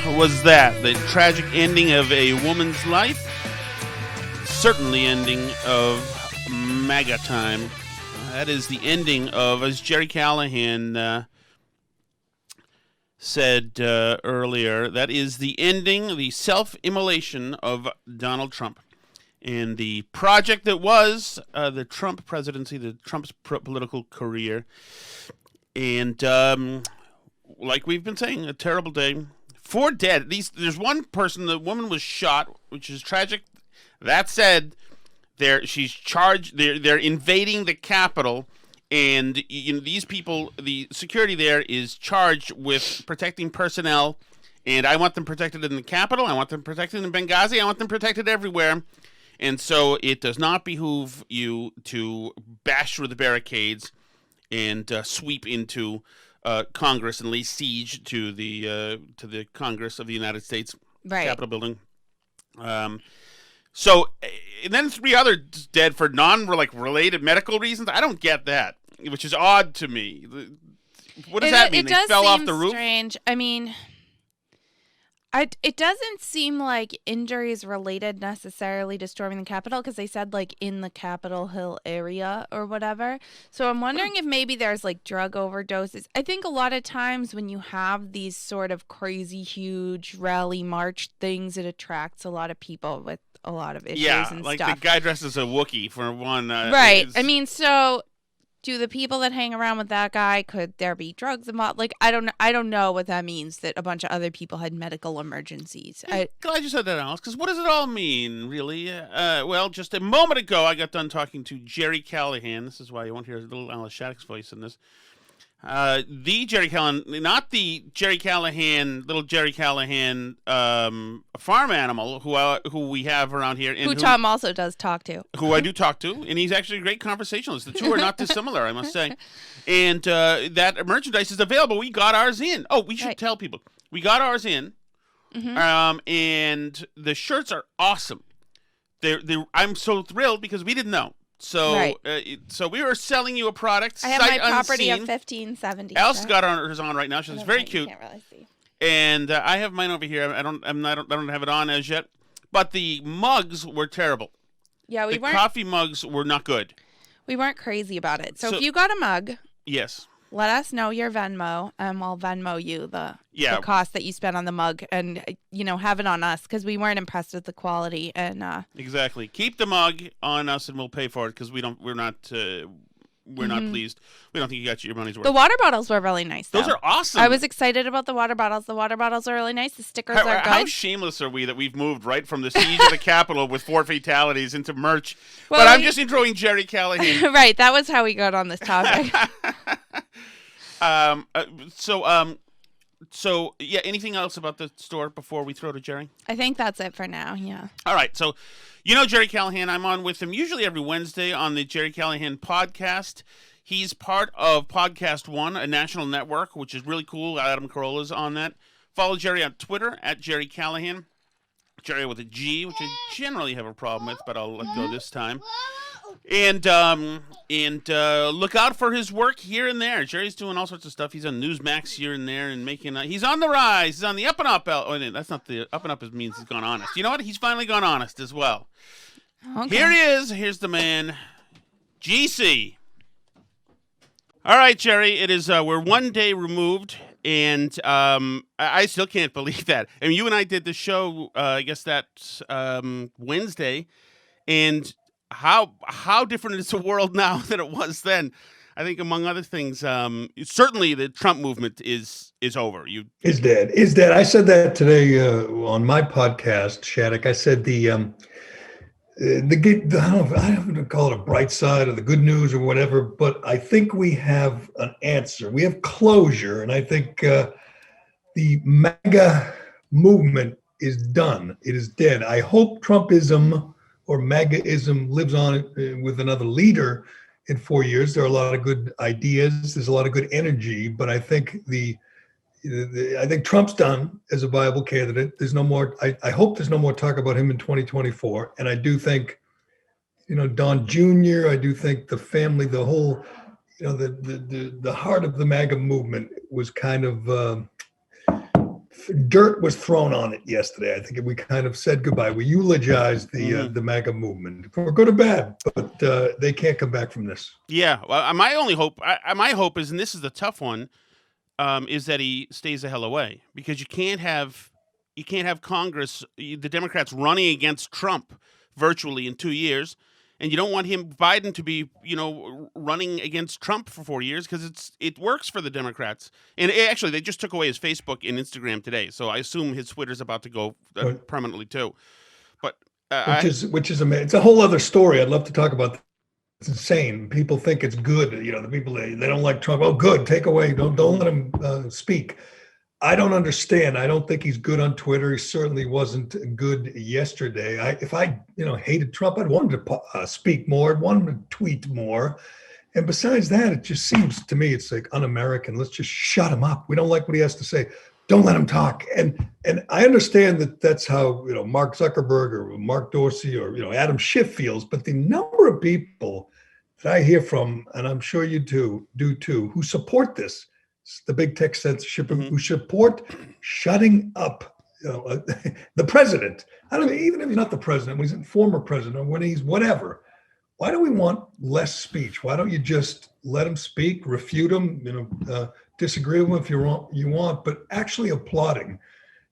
was that? The tragic ending of a woman's life? Certainly ending of MAGA time. That is the ending of, as Gerry Callahan said earlier, that is the ending, the self-immolation of Donald Trump. And the project that was the Trump presidency, the Trump's political career. And like we've been saying, a terrible day. 4 dead. There's one person, the woman was shot, which is tragic. That said, she's charged. They're invading the Capitol, and these people, the security there is charged with protecting personnel. And I want them protected in the Capitol. I want them protected in Benghazi. I want them protected everywhere. And so it does not behoove you to bash through the barricades and sweep into Congress and lay siege to the Congress of the United States, right. Capitol building. So, and then 3 others dead for related medical reasons. I don't get that, which is odd to me. What does that mean? They fell off the roof? Strange. I mean, it doesn't seem like injuries related necessarily to storming the Capitol, because they said in the Capitol Hill area or whatever. So I'm wondering if maybe there's drug overdoses. I think a lot of times when you have these sort of crazy, huge rally march things, it attracts a lot of people with a lot of issues and stuff. The guy dressed as a Wookiee for one. Right. I mean, so do the people that hang around with that guy, could there be drugs involved? I don't know what that means, that a bunch of other people had medical emergencies. Glad you said that, Alice, because what does it all mean, really? Well, just a moment ago, I got done talking to Gerry Callahan. This is why you won't hear a little Alice Shattuck's voice in this. The Gerry Callahan, not the Gerry Callahan, little Gerry Callahan farm animal who we have around here. And who Tom also does talk to. Who I do talk to, and he's actually a great conversationalist. The two are not dissimilar, I must say. And that merchandise is available. We got ours in. Oh, we should tell people. We got ours in, and the shirts are awesome. I'm so thrilled because we didn't know. So, so we were selling you a product. I have my property of 1570. Alice got hers on right now. She's very cute. You can't really see. And I have mine over here. I don't have it on as yet. But the mugs were terrible. Yeah, the coffee mugs were not good. We weren't crazy about it. So if you got a mug, yes, let us know your Venmo, and I'll Venmo you the cost that you spent on the mug, and have it on us, because we weren't impressed with the quality. And exactly, keep the mug on us, and we'll pay for it, because we're not pleased. We don't think you got your money's worth. The water bottles were really nice, though. Those are awesome. I was excited about the water bottles. The water bottles are really nice. The stickers are good. How shameless are we that we've moved right from the siege of the Capitol with 4 fatalities into merch? Well, but I'm just enjoying Gerry Callahan. Right, that was how we got on this topic. So yeah, anything else about the store before we throw to Gerry? I think that's it for now, yeah. All right, so Gerry Callahan, I'm on with him usually every Wednesday on the Gerry Callahan podcast. He's part of Podcast One, a national network, which is really cool. Adam Carolla's on that. Follow Gerry on Twitter at Gerry Callahan. Gerry with a G, which I generally have a problem with, but I'll let go this time. And look out for his work here and there. Gerry's doing all sorts of stuff. He's on Newsmax here and there, and making. He's on the rise. He's on the up and up. Oh, that's not the up and up. It means he's gone honest. You know what? He's finally gone honest as well. Okay. Here he is. Here's the man, GC. All right, Gerry. It is. We're 1 day removed, and I still can't believe that. I mean, you and I did the show. I guess that's Wednesday, and. How different is the world now than it was then? I think, among other things, certainly the Trump movement is over. Is dead. I said that today on my podcast, Shattuck. I said I don't know, call it a bright side or the good news or whatever, but I think we have an answer. We have closure, and I think the MAGA movement is done. It is dead. I hope Trumpism or MAGAism lives on with another leader in 4 years. There are a lot of good ideas. There's a lot of good energy, but I think I think Trump's done as a viable candidate. There's no more. I hope there's no more talk about him in 2024. And I do think, Don Jr. I do think the family, the whole, the heart of the MAGA movement was kind of dirt was thrown on it yesterday. I think we kind of said goodbye. We eulogized the MAGA movement for good or bad, but they can't come back from this. Yeah, well, my only hope, my hope is, and this is the tough one, is that he stays the hell away, because you can't have Congress, the Democrats running against Trump virtually in 2 years, and you don't want Biden to be running against Trump for 4 years, because it works for the Democrats. And actually, they just took away his Facebook and Instagram today, so I assume his Twitter's about to go permanently too. But which is amazing. It's a whole other story. I'd love to talk about. It's insane. People think it's good. The people they don't like Trump. Oh, good. Take away. Don't let him speak. I don't understand. I don't think he's good on Twitter. He certainly wasn't good yesterday. If I hated Trump, I'd want him to speak more. I'd want him to tweet more. And besides that, it just seems to me it's like un-American. Let's just shut him up. We don't like what he has to say. Don't let him talk. And I understand that that's how Mark Zuckerberg or Mark Dorsey or Adam Schiff feels. But the number of people that I hear from, and I'm sure you do too, who support this. The big tech censorship, who support shutting up the president. I don't mean, even if he's not the president, when he's a former president, or when he's whatever. Why do we want less speech? Why don't you just let him speak, refute him, disagree with him if you want, but actually applauding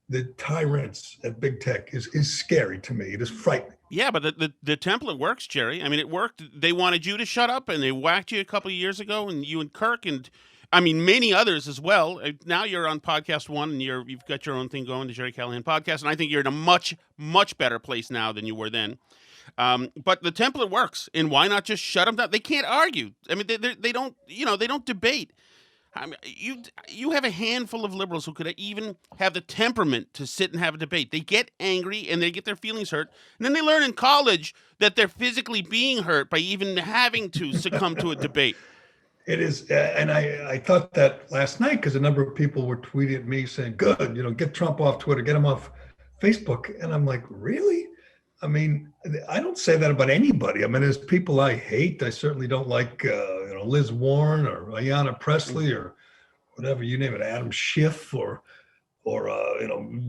the tyrants at big tech is scary to me. It is frightening. Yeah, but the template works, Gerry. I mean, it worked. They wanted you to shut up, and they whacked you a couple of years ago, and you and Kirk and many others as well. Now you're on Podcast One, and you've got your own thing going, the Gerry Callahan podcast, and I think you're in a much, much better place now than you were then. But the template works, and why not just shut them down? They can't argue. I mean, they don't, they don't debate. I mean, you have a handful of liberals who could even have the temperament to sit and have a debate. They get angry and they get their feelings hurt, and then they learn in college that they're physically being hurt by even having to succumb to a debate. It is, and I thought that last night because a number of people were tweeting at me saying, good, get Trump off Twitter, get him off Facebook. And I'm like, really? I mean, I don't say that about anybody. I mean, there's people I hate. I certainly don't like, Liz Warren or Ayanna Pressley or whatever, you name it, Adam Schiff or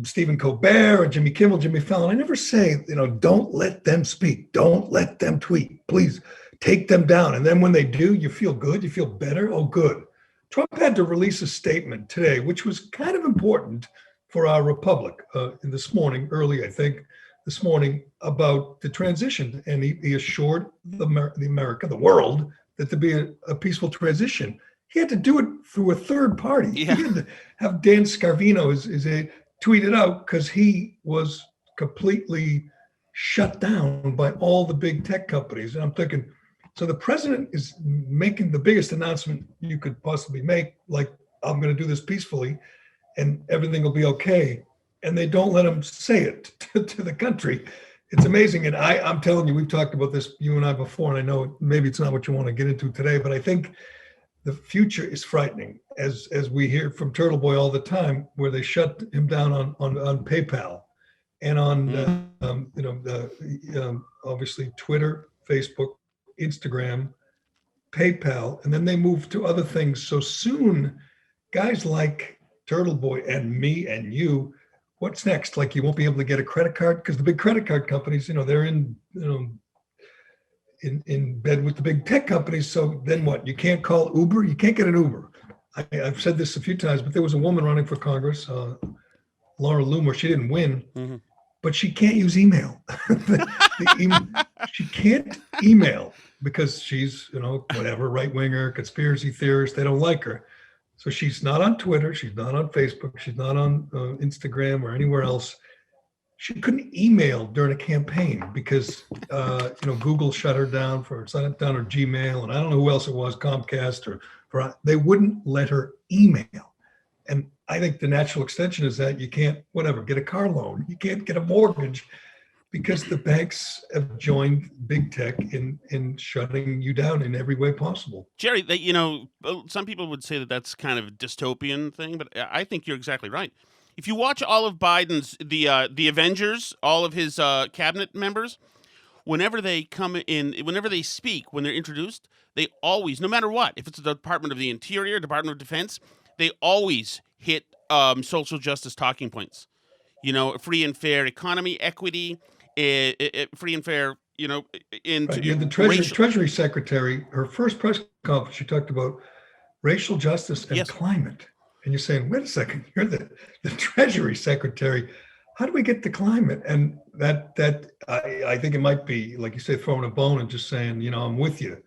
Stephen Colbert or Jimmy Kimmel, Jimmy Fallon. I never say, don't let them speak. Don't let them tweet. Please take them down. And then when they do, you feel good. You feel better. Oh, good. Trump had to release a statement today, which was kind of important for our republic this morning, about the transition. And he assured the world that there'd be a peaceful transition. He had to do it through a third party. Yeah. He had to have Dan Scarvino tweet it out because he was completely shut down by all the big tech companies. And I'm thinking, so the president is making the biggest announcement you could possibly make, like, I'm going to do this peacefully and everything will be okay. And they don't let him say it to the country. It's amazing. And I'm telling you, we've talked about this, you and I, before, and I know maybe it's not what you want to get into today, but I think the future is frightening, as we hear from Turtle Boy all the time, where they shut him down on PayPal and on obviously Twitter, Facebook, Instagram, PayPal, and then they move to other things. So soon, guys like Turtle Boy and me and you, what's next? Like, you won't be able to get a credit card because the big credit card companies, they're in bed with the big tech companies. So then what? You can't call Uber. You can't get an Uber. I've said this a few times, but there was a woman running for Congress, Laura Loomer. She didn't win, but she can't use email. She can't email because she's, whatever, right-winger, conspiracy theorist. They don't like her. So she's not on Twitter. She's not on Facebook. She's not on Instagram or anywhere else. She couldn't email during a campaign because, Google shut her down her Gmail. And I don't know who else it was, Comcast they wouldn't let her email. And I think the natural extension is that you can't, get a car loan. You can't get a mortgage because the banks have joined big tech in shutting you down in every way possible. Gerry, some people would say that that's kind of a dystopian thing, but I think you're exactly right. If you watch all of Biden's, the Avengers, all of his cabinet members, whenever they come in, whenever they speak, when they're introduced, they always, no matter what, if it's the Department of the Interior, Department of Defense, they always hit social justice talking points. You know, free and fair economy, equity, free and fair. You know, and Right. You had the racial. Treasury Secretary, her first press conference, she talked about racial justice and Yes. climate. And you're saying, wait a second, you're the Treasury Secretary. How do we get to climate? And I think it might be, like you say, throwing a bone and just saying, I'm with you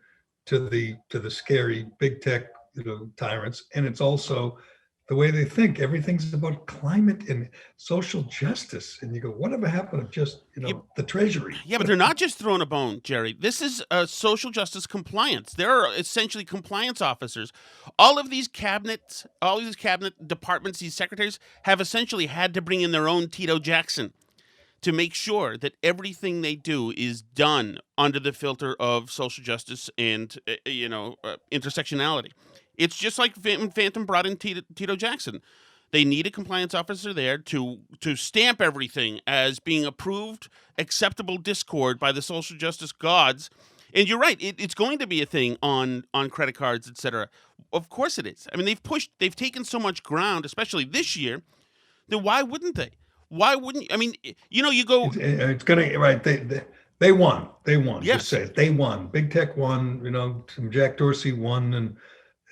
to the scary big tech, tyrants. And it's also the way they think. Everything's about climate and social justice. And you go, whatever happened to just, the Treasury? Yeah, but they're not just throwing a bone, Jerry. This is social justice compliance. There are essentially compliance officers. All these cabinet departments, these secretaries have essentially had to bring in their own Tito Jackson to make sure that everything they do is done under the filter of social justice and intersectionality. It's just like Phantom brought in Tito Jackson. They need a compliance officer there to stamp everything as being approved, acceptable discord by the social justice gods. And you're right, it's going to be a thing on credit cards, etc. Of course it is. I mean, they've taken so much ground, especially this year. Then why wouldn't they? Why wouldn't I mean? You go. It's gonna right. They won. They won. Yes. Just say it. They won. Big tech won. Some Jack Dorsey won,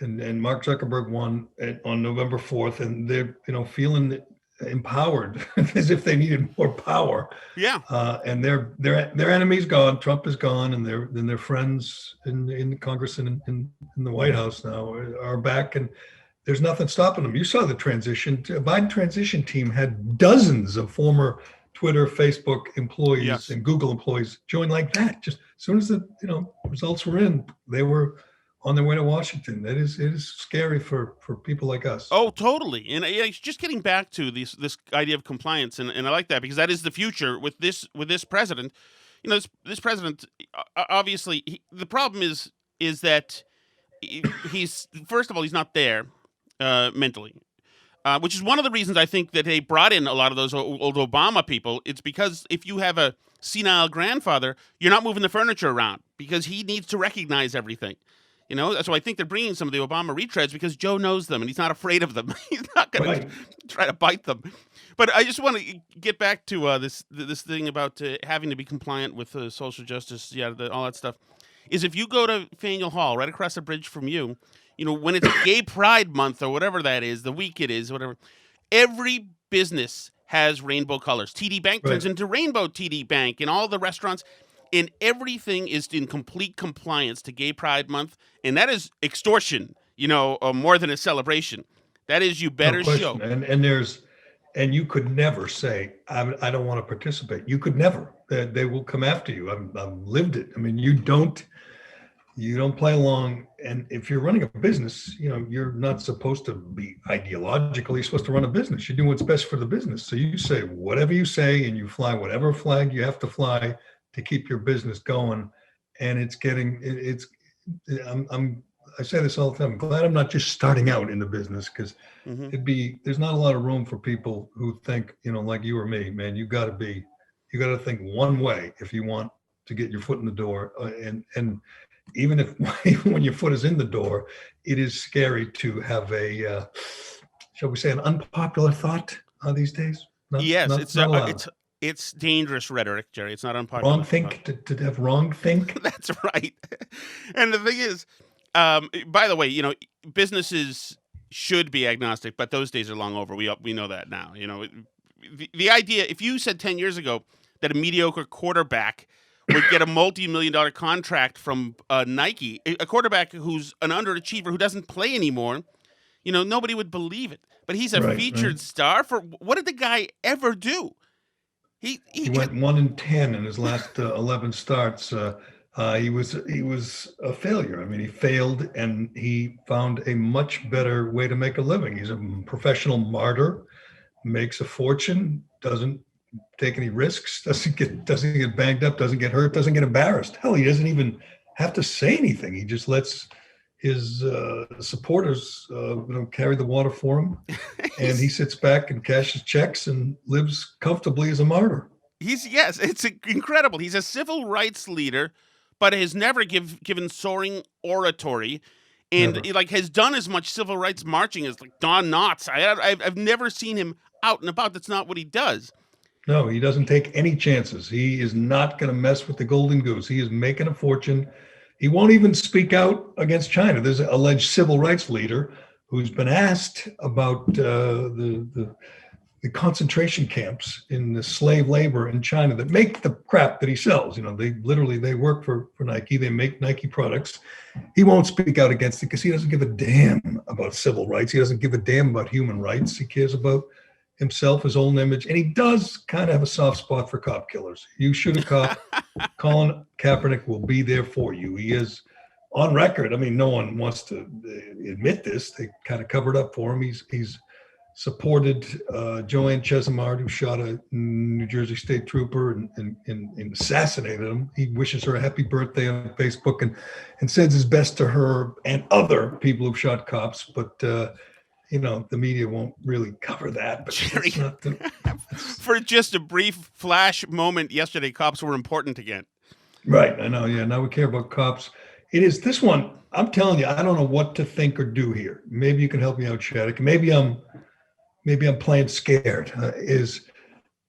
and Mark Zuckerberg won on November 4th, and they're feeling empowered as if they needed more power. Yeah. And their enemy's gone. Trump is gone, and their friends in Congress and in the White House now are back, and there's nothing stopping them. You saw the transition. Biden transition team had dozens of former Twitter, Facebook employees Yes. and Google employees join like that. Just as soon as the results were in, they were on their way to Washington. It is scary for people like us. Oh, totally. And just getting back to this idea of compliance, and I like that because that is the future with this president. This president, obviously, the problem is that he's, first of all, he's not there mentally, which is one of the reasons I think that they brought in a lot of those old Obama people. It's because if you have a senile grandfather, you're not moving the furniture around because he needs to recognize everything. So I think they're bringing some of the Obama retreads because Joe knows them and he's not afraid of them. He's not going to try to bite them. But I just want to get back to this thing about having to be compliant with social justice, all that stuff. Is if you go to Faneuil Hall, right across the bridge from you, when it's Gay Pride Month or whatever that is, the week it is, whatever, every business has rainbow colors. TD Bank turns into Rainbow TD Bank, and all the restaurants. And everything is in complete compliance to Gay Pride Month, and that is extortion, more than a celebration. That is, you better show. And you could never say, I don't want to participate. You could never. They will come after you. I've lived it. I mean, you don't play along. And if you're running a business, you're not supposed to be ideological. You're supposed to run a business. You do what's best for the business. So you say whatever you say, and you fly whatever flag you have to fly to keep your business going. And I say this all the time. I'm glad I'm not just starting out in the business, because there's not a lot of room for people who think, like you or me, man. You got to think one way if you want to get your foot in the door. And even when your foot is in the door, it is scary to have shall we say, an unpopular thought these days. It's dangerous rhetoric, Jerry. It's not unpopular. Wrong think to have wrong think. That's right. And the thing is, by the way, businesses should be agnostic, but those days are long over. We know that now. The idea, if you said 10 years ago that a mediocre quarterback would get a multi-million-dollar contract from Nike, a quarterback who's an underachiever who doesn't play anymore, nobody would believe it. But he's a featured star. For what did the guy ever do? He went 1-10 in his last 11 starts. He was a failure. I mean, he failed, and he found a much better way to make a living. He's a professional martyr, makes a fortune, doesn't take any risks, doesn't get banged up, doesn't get hurt, doesn't get embarrassed. Hell, he doesn't even have to say anything. He just lets his supporters carry the water for him, and he sits back and cashes checks and lives comfortably as a martyr. It's incredible. He's a civil rights leader, but has never given soaring oratory, and Never. he, like, has done as much civil rights marching as like Don Knotts. I've never seen him out and about. That's not what he does. No, he doesn't take any chances. He is not going to mess with the golden goose. He is making a fortune. He won't even speak out against China. There's an alleged civil rights leader who's been asked about the concentration camps in the slave labor in China that make the crap that he sells. You know, they work for Nike. They make Nike products. He won't speak out against it because he doesn't give a damn about civil rights. He doesn't give a damn about human rights. He cares about himself, his own image, and he does kind of have a soft spot for cop killers. You shoot a cop, Colin Kaepernick will be there for you. He is on record. I mean, no one wants to admit this. They kind of covered up for him. He's supported Joanne Chesimard, who shot a New Jersey state trooper and assassinated him. He wishes her a happy birthday on Facebook and sends his best to her and other people who've shot cops. But you know, the media won't really cover that. But Gerry, it's not for just a brief flash moment yesterday, cops were important again. Right, I know. Yeah, now we care about cops. It is this one. I'm telling you, I don't know what to think or do here. Maybe you can help me out, Shattuck. Maybe I'm playing scared. Is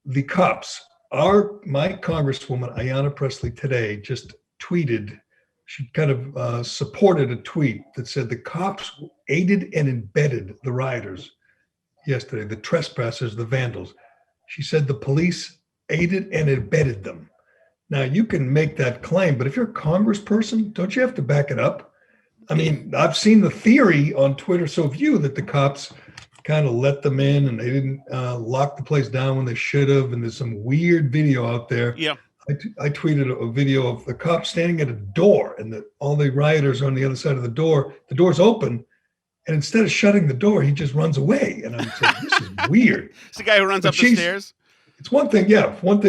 the cops? My Congresswoman Ayanna Pressley today just tweeted. She kind of supported a tweet that said the cops aided and embedded the rioters yesterday, the trespassers, the vandals. She said the police aided and embedded them. Now, you can make that claim, but if you're a congressperson, don't you have to back it up? I mean, I've seen the theory on Twitter, so few that the cops kind of let them in and they didn't lock the place down when they should have. And there's some weird video out there. Yeah. I tweeted a video of the cop standing at a door and all the rioters are on the other side of the door. The door's open. And instead of shutting the door, he just runs away. And I'm saying, this is weird. It's the guy who runs up the stairs. It's one thing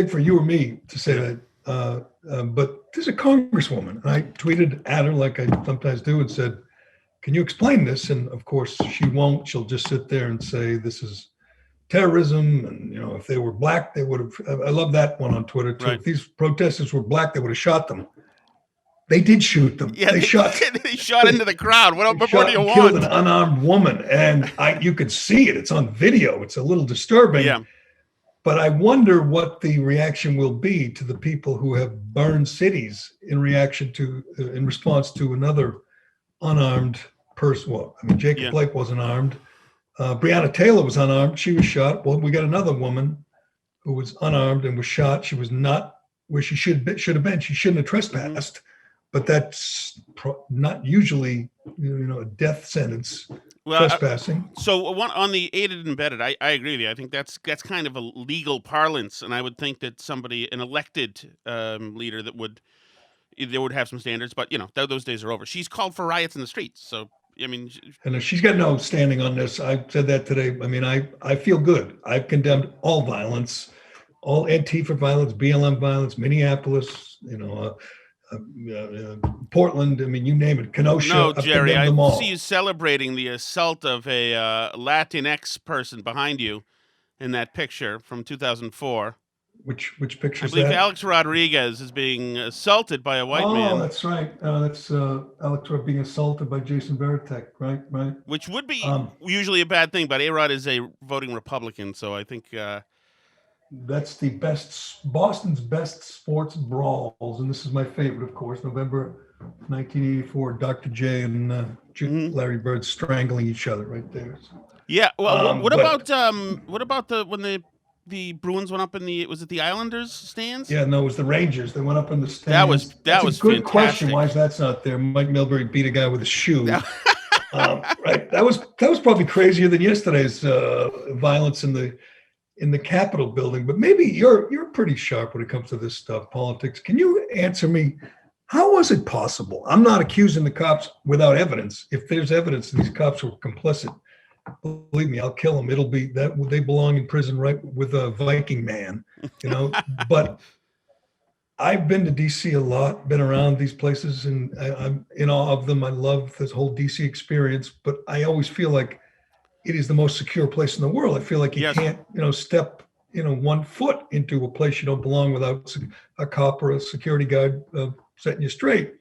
for you or me to say that. But there's a congresswoman. And I tweeted at her like I sometimes do and said, can you explain this? And of course, she won't. She'll just sit there and say, this is terrorism. And, you know, if they were black, they would have. I love that one on Twitter, too. Right. If these protesters were black, they would have shot them. They did shoot them. Yeah, they shot into the crowd. What do you want? Killed an unarmed woman. And you could see it. It's on video. It's a little disturbing. Yeah. But I wonder what the reaction will be to the people who have burned cities in response to another unarmed person. Well, I mean, Jacob Blake wasn't armed. Breonna Taylor was unarmed. She was shot. Well, we got another woman who was unarmed and was shot. She was not where she should have been. She shouldn't have trespassed. But that's not usually, a death sentence. Trespassing. So on the aided and abetted, I agree with you. I think that's kind of a legal parlance, and I would think that an elected leader they would have some standards. But those days are over. She's called for riots in the streets, so I mean, and she's got no standing on this. I said that today. I mean, I feel good. I've condemned all violence, all Antifa violence, BLM violence, Minneapolis, Portland. I mean, you name it. Kenosha. No, Gerry, I see you celebrating the assault of a Latinx person behind you in that picture from 2004. Which picture? I believe Alex Rodriguez is being assaulted by a white man. Oh, that's right. That's Alex being assaulted by Jason Veritek. Right. Which would be usually a bad thing, but A-Rod is a voting Republican, so I think that's the Boston's best sports brawls, and this is my favorite, of course. November 1984, Dr. J and Larry Bird strangling each other right there. So, yeah. Well, what about when the Bruins went up in was it the Islanders stands? Yeah, no, it was the Rangers. They went up in the stands. That was a good fantastic. Question. Why is that not there? Mike Milbury beat a guy with a shoe. Right. That was probably crazier than yesterday's violence in the Capitol building. But maybe you're pretty sharp when it comes to this stuff, politics. Can you answer me? How was it possible? I'm not accusing the cops without evidence. If there's evidence that these cops were complicit, believe me, I'll kill them. It'll be that they belong in prison right with a Viking man, But I've been to DC a lot, been around these places, and I'm in awe of them. I love this whole DC experience, but I always feel like it is the most secure place in the world. I feel like you can't, step, 1 foot into a place you don't belong without a cop or a security guard setting you straight.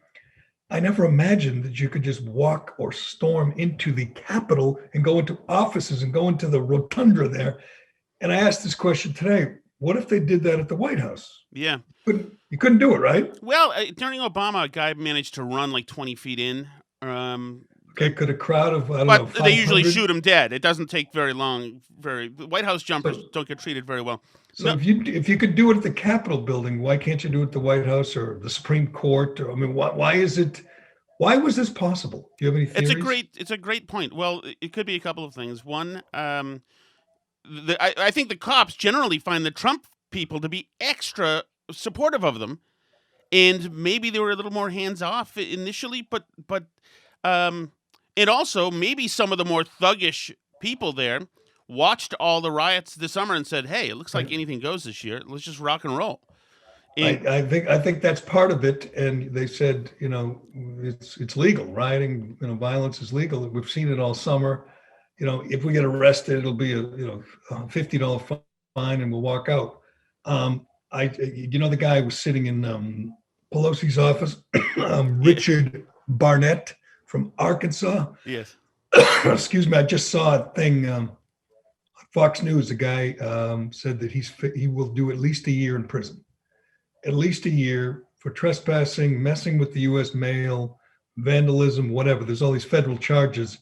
I never imagined that you could just walk or storm into the Capitol and go into offices and go into the rotunda there. And I asked this question today: what if they did that at the White House? Yeah. You couldn't do it, right? Well, during Obama, a guy managed to run like 20 feet in. Okay, could a crowd of, I don't But know, they usually 500? shoot him dead. It doesn't take very long. The White House jumpers don't get treated very well. So if you could do it at the Capitol building, why can't you do it at the White House or the Supreme Court? Or, I mean, why was this possible? Do you have any theories? It's a great point. Well, it could be a couple of things. One, I think the cops generally find the Trump people to be extra supportive of them, and maybe they were a little more hands off initially, but and also maybe some of the more thuggish people there watched all the riots this summer and said, "Hey, it looks like anything goes this year. Let's just rock and roll." And, I think that's part of it. And they said, it's legal. Rioting, violence is legal. We've seen it all summer. If we get arrested, it'll be a $50 fine and we'll walk out. The guy who was sitting in Pelosi's office, Richard Barnett from Arkansas. yes. Excuse me. I just saw a thing on Fox News. The guy said that he will do at least a year in prison, at least a year for trespassing, messing with the U.S. mail, vandalism, whatever. There's all these federal charges.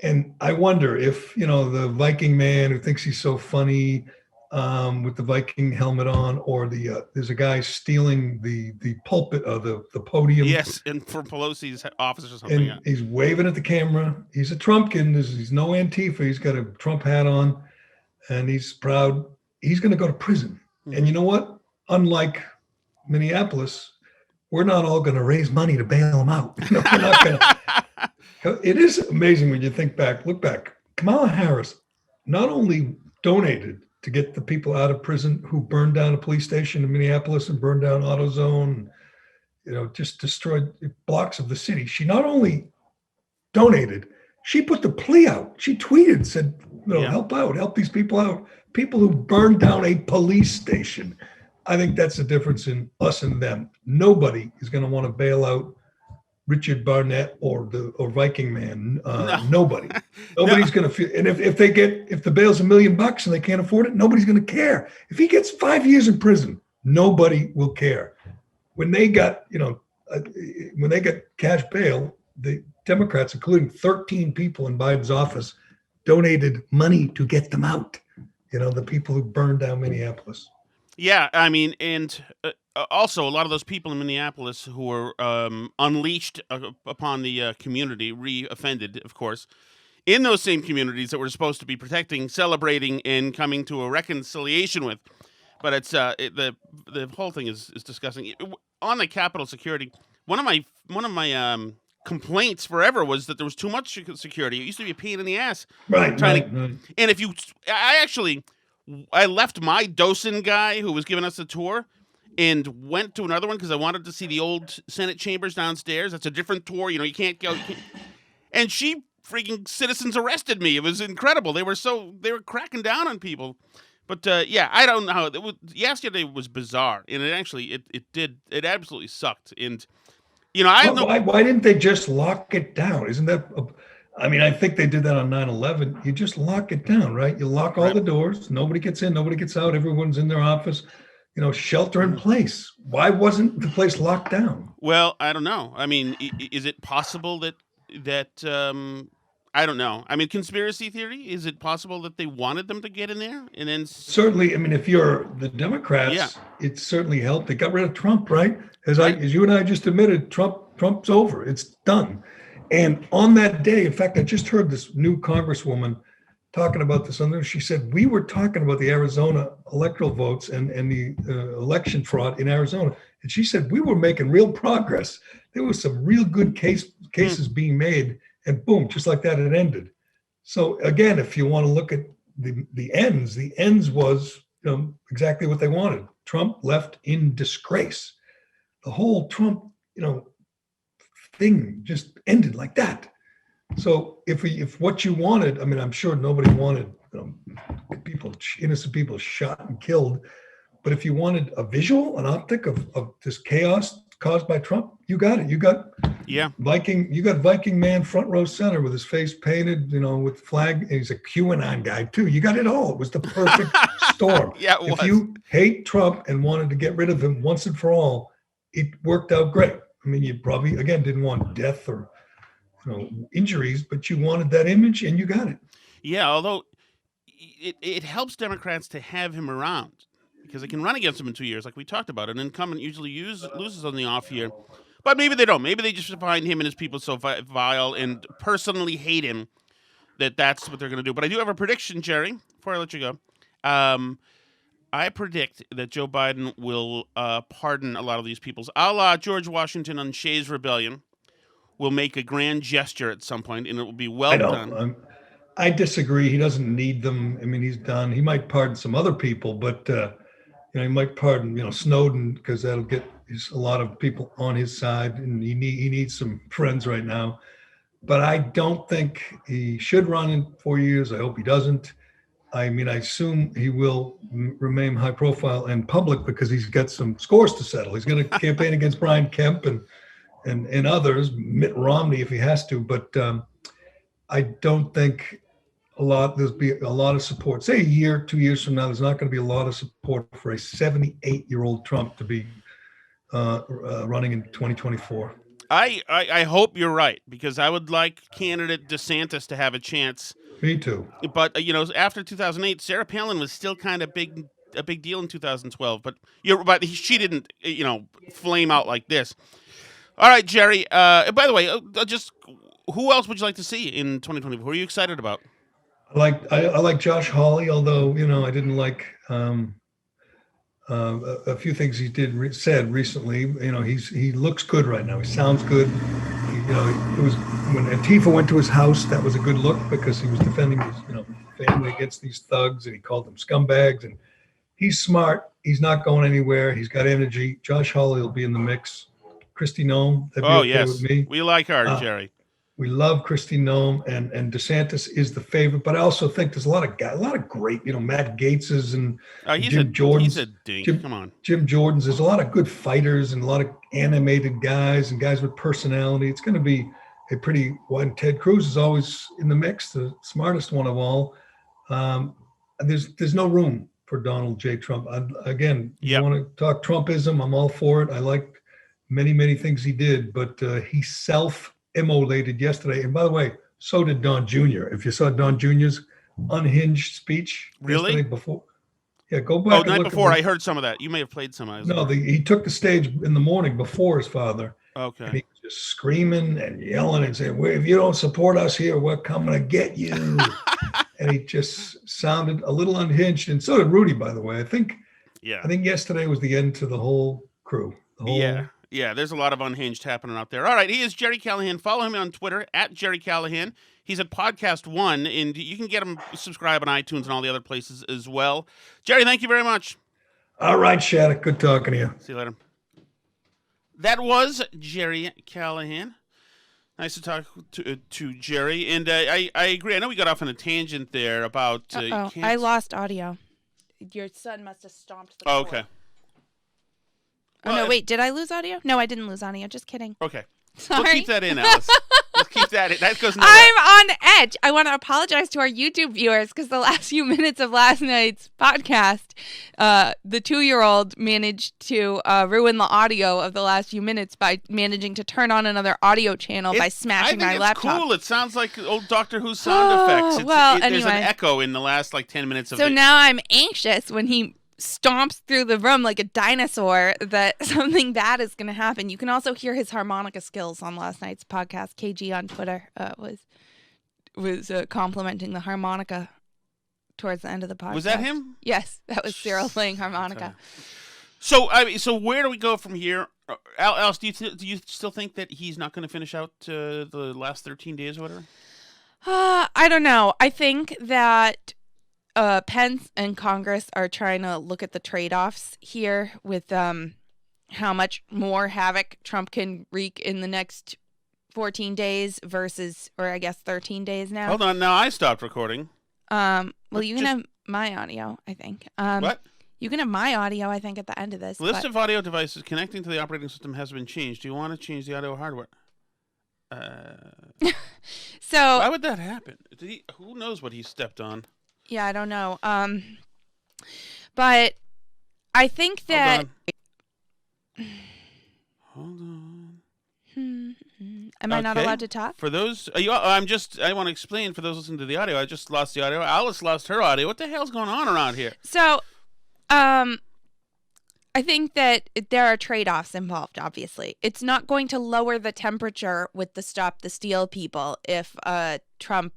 And I wonder if, the Viking man who thinks he's so funny with the Viking helmet on, or there's a guy stealing the pulpit of the podium. Yes, and from Pelosi's office or something. And he's waving at the camera. He's a Trumpkin. He's no Antifa. He's got a Trump hat on, and he's proud. He's going to go to prison. Mm-hmm. And you know what? Unlike Minneapolis, we're not all going to raise money to bail him out. We're not going to. It is amazing when you look back. Kamala Harris not only donated to get the people out of prison who burned down a police station in Minneapolis and burned down AutoZone, just destroyed blocks of the city. She not only donated, she put the plea out. She tweeted, said, help these people out. People who burned down a police station. I think that's the difference in us and them. Nobody is going to want to bail out Richard Barnett or Viking man. No. Nobody. Nobody's going to feel. And if the bail's $1 million and they can't afford it, nobody's going to care. If he gets 5 years in prison, nobody will care. When they got cash bail, the Democrats, including 13 people in Biden's office, donated money to get them out. The people who burned down Minneapolis. Yeah, I mean, and also a lot of those people in Minneapolis who were unleashed upon the community, re-offended, of course, in those same communities that we're supposed to be protecting, celebrating, and coming to a reconciliation with. But it's the whole thing is disgusting. On the Capitol security, one of my complaints forever was that there was too much security. It used to be a pain in the ass. Right. And if I left my docent guy who was giving us a tour and went to another one because I wanted to see the old Senate chambers downstairs. That's a different tour. You can't go. And freaking citizens arrested me. It was incredible. They were cracking down on people. But I don't know how yesterday was bizarre, and it absolutely sucked. And why didn't they just lock it down? Isn't that? I think they did that on 9/11. You just lock it down, right? You lock all the doors. Nobody gets in. Nobody gets out. Everyone's in their office. Shelter in place. Why wasn't the place locked down? Well, I don't know. I mean, is it possible that I don't know. I mean, conspiracy theory. Is it possible that they wanted them to get in there and then? Certainly. If you're the Democrats, it certainly helped. They got rid of Trump, right? As you and I just admitted, Trump's over. It's done. And on that day, in fact, I just heard this new congresswoman talking about this. She said, we were talking about the Arizona electoral votes and the election fraud in Arizona. And she said, we were making real progress. There was some real good cases being made. And boom, just like that, it ended. So again, if you want to look at the ends was exactly what they wanted. Trump left in disgrace. The whole Trump, thing just ended like that. So if what you wanted, I'm sure nobody wanted innocent people shot and killed, but if you wanted a visual, an optic of this chaos caused by Trump, you got it. You got Yeah. You got Viking man front row center with his face painted, with flag. And he's a QAnon guy too. You got it all. It was the perfect storm. Yeah, it was. If you hate Trump and wanted to get rid of him once and for all, it worked out great. I mean, you probably, again, didn't want death or injuries, but you wanted that image and you got it. Yeah, although it helps Democrats to have him around because they can run against him in 2 years, like we talked about. An incumbent usually loses on the off year. But maybe they don't. Maybe they just find him and his people so vile and personally hate him that's what they're going to do. But I do have a prediction, Gerry, before I let you go. I predict that Joe Biden will pardon a lot of these people. A la George Washington on Shays' Rebellion, will make a grand gesture at some point, and it will be well done. I disagree. He doesn't need them. I mean, he's done. He might pardon some other people, but he might pardon Snowden because that'll get a lot of people on his side, and he needs some friends right now. But I don't think he should run in 4 years. I hope he doesn't. I mean, I assume he will remain high profile and public because he's got some scores to settle. He's going to campaign against Brian Kemp and others, Mitt Romney if he has to. But I don't think there'll be a lot of support. Say a year, 2 years from now, there's not going to be a lot of support for a 78-year-old Trump to be running in 2024. I hope you're right because I would like candidate DeSantis to have a chance. Me too. But after 2008, Sarah Palin was still kind of a big deal in 2012. But she didn't flame out like this. All right, Gerry. By the way, just who else would you like to see in 2024? Who are you excited about? I like Josh Hawley, although I didn't like a few things he said recently. He looks good right now. He sounds good. It was when Antifa went to his house. That was a good look because he was defending his family against these thugs, and he called them scumbags. And he's smart. He's not going anywhere. He's got energy. Josh Hawley will be in the mix. Kristi Noem. That'd be okay with me. We like her, Gerry. We love Kristi Noem, and DeSantis is the favorite. But I also think there's a lot of great, Matt Gaetz's and Jim Jordan's. He's a dink. Come on, Jim Jordan's. There's a lot of good fighters and a lot of animated guys and guys with personality. It's going to be a pretty one. Ted Cruz is always in the mix, the smartest one of all. There's no room for Donald J. Trump. You want to talk Trumpism? I'm all for it. I like many things he did, but he immolated yesterday. And by the way, so did Don Jr. If you saw Don Jr.'s unhinged speech yesterday before. Yeah, go back. Night before, I heard some of that. You may have played some of it. He took the stage in the morning before his father. Okay. And he was just screaming and yelling and saying, if you don't support us here, we're coming to get you. And he just sounded a little unhinged. And so did Rudy, by the way. I think yesterday was the end to the whole crew. Yeah, there's a lot of unhinged happening out there. All right, he is Gerry Callahan. Follow him on Twitter, @Gerry Callahan. He's at Podcast One, and you can get him subscribe on iTunes and all the other places as well. Gerry, thank you very much. All right, Shattuck. Good talking to you. See you later. That was Gerry Callahan. Nice to talk to Gerry. And I agree. I know we got off on a tangent there about... I lost audio. Your son must have stomped the floor. Okay. Oh, no, wait. Did I lose audio? No, I didn't lose audio. Just kidding. Okay. Sorry. We'll keep that in, Alice. Let's keep that in. That goes nowhere. I'm on edge. I want to apologize to our YouTube viewers because the last few minutes of last night's podcast, the 2-year-old managed to ruin the audio of the last few minutes by managing to turn on another audio channel by smashing my laptop. It's cool. It sounds like old Doctor Who sound effects. Anyway. There's an echo in the last 10 minutes of it. So now I'm anxious when he stomps through the room like a dinosaur that something bad is going to happen. You can also hear his harmonica skills on last night's podcast. KG on Twitter was complimenting the harmonica towards the end of the podcast. Was that him? Yes, that was Cyril playing harmonica. Okay. So where do we go from here? Alice, do you still think that he's not going to finish out the last 13 days or whatever? I don't know. I think that Pence and Congress are trying to look at the trade-offs here with how much more havoc Trump can wreak in the next 14 days versus, or I guess 13 days now. Hold on, now I stopped recording. Well, you can have my audio, I think. What? You can have my audio, I think, at the end of this. List of audio devices connecting to the operating system has been changed. Do you want to change the audio hardware? So why would that happen? Who knows what he stepped on? yeah, I don't know. But I think that. Hold on. Am I not Okay. allowed to talk? For those, I want to explain for those listening to the audio. I just lost the audio. Alice lost her audio. What the hell's going on around here? So, I think that there are trade-offs involved, obviously. It's not going to lower the temperature with the Stop the Steal people if Trump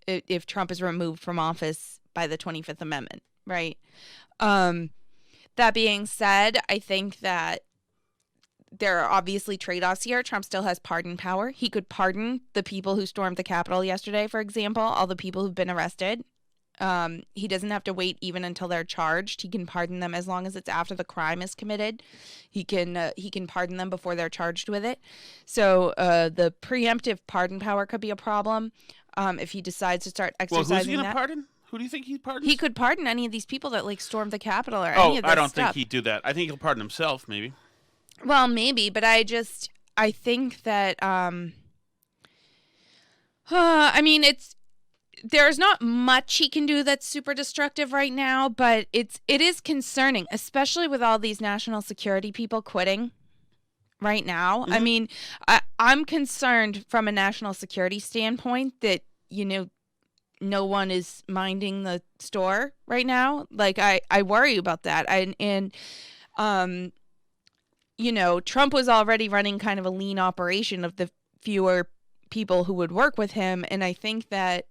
is removed from office by the 25th Amendment, right? That being said, I think that there are obviously trade-offs here. Trump still has pardon power. He could pardon the people who stormed the Capitol yesterday, for example, all the people who've been arrested. He doesn't have to wait even until they're charged. He can pardon them as long as it's after the crime is committed. He can pardon them before they're charged with it. So the preemptive pardon power could be a problem if he decides to start exercising Well, who's he going that. to pardon? Who do you think he'd pardon? He could pardon any of these people that like stormed the Capitol or any of this I don't stuff. think he'd do that. I think he'll pardon himself, maybe. Well, maybe, but I think that there's not much he can do that's super destructive right now, but it is concerning, especially with all these national security people quitting right now. Mm-hmm. I mean, I'm concerned from a national security standpoint that, no one is minding the store right now. Like, I worry about that. Trump was already running kind of a lean operation of the fewer people who would work with him. And I think that,